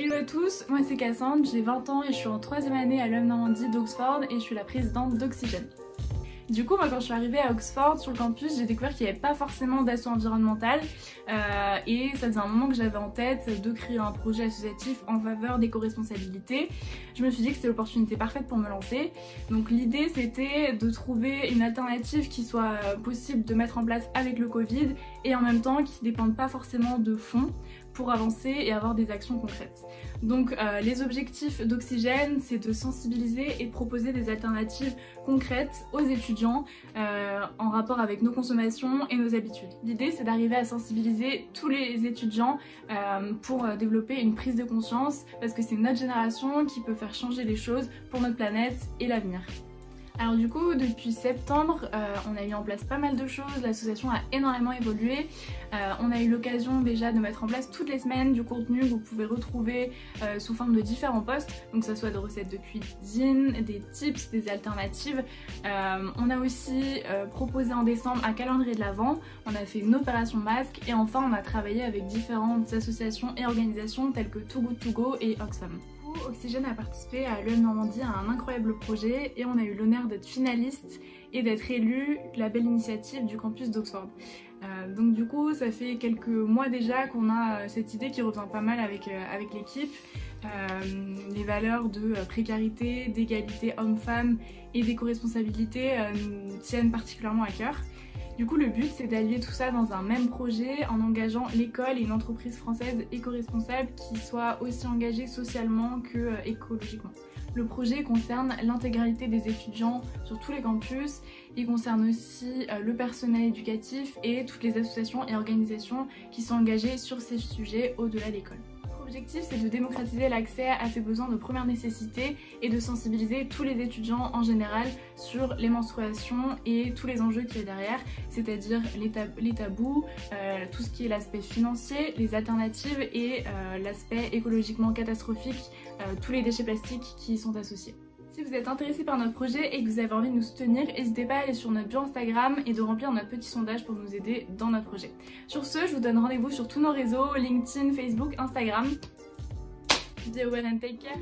Hello à tous, moi c'est Cassandre, j'ai 20 ans et je suis en 3e année à l'UM Normandie d'Oxford et je suis la présidente d'Oxygène. Du coup, moi quand je suis arrivée à Oxford sur le campus, j'ai découvert qu'il n'y avait pas forcément d'asso environnemental et ça faisait un moment que j'avais en tête de créer un projet associatif en faveur d'éco-responsabilité. Je me suis dit que c'était l'opportunité parfaite pour me lancer. Donc l'idée c'était de trouver une alternative qui soit possible de mettre en place avec le Covid et en même temps qui ne dépende pas forcément de fonds pour avancer et avoir des actions concrètes. Donc les objectifs d'Oxygène, c'est de sensibiliser et de proposer des alternatives concrètes aux étudiants en rapport avec nos consommations et nos habitudes. L'idée c'est d'arriver à sensibiliser tous les étudiants pour développer une prise de conscience parce que c'est notre génération qui peut faire changer les choses pour notre planète et l'avenir. Alors du coup, depuis septembre, on a mis en place pas mal de choses, l'association a énormément évolué. On a eu l'occasion déjà de mettre en place toutes les semaines du contenu que vous pouvez retrouver sous forme de différents posts, donc que ce soit des recettes de cuisine, des tips, des alternatives. On a aussi proposé en décembre un calendrier de l'Avent, on a fait une opération masque et enfin on a travaillé avec différentes associations et organisations telles que Too Good To Go et Oxfam. Oxygène a participé à l'UM Normandie à un incroyable projet et on a eu l'honneur d'être finaliste et d'être élu la belle initiative du campus d'Oxford. Donc du coup ça fait quelques mois déjà qu'on a cette idée qui revient pas mal avec l'équipe. Les valeurs de précarité, d'égalité homme-femme et d'éco-responsabilité nous tiennent particulièrement à cœur. Du coup, le but, c'est d'allier tout ça dans un même projet en engageant l'école et une entreprise française éco-responsable qui soit aussi engagée socialement que écologiquement. Le projet concerne l'intégralité des étudiants sur tous les campus, il concerne aussi le personnel éducatif et toutes les associations et organisations qui sont engagées sur ces sujets au-delà de l'école. L'objectif c'est de démocratiser l'accès à ces besoins de première nécessité et de sensibiliser tous les étudiants en général sur les menstruations et tous les enjeux qu'il y a derrière, c'est-à-dire les tabous, tout ce qui est l'aspect financier, les alternatives et l'aspect écologiquement catastrophique, tous les déchets plastiques qui y sont associés. Si vous êtes intéressé par notre projet et que vous avez envie de nous soutenir, n'hésitez pas à aller sur notre bio Instagram et de remplir notre petit sondage pour nous aider dans notre projet. Sur ce, je vous donne rendez-vous sur tous nos réseaux, LinkedIn, Facebook, Instagram. Be well and take care.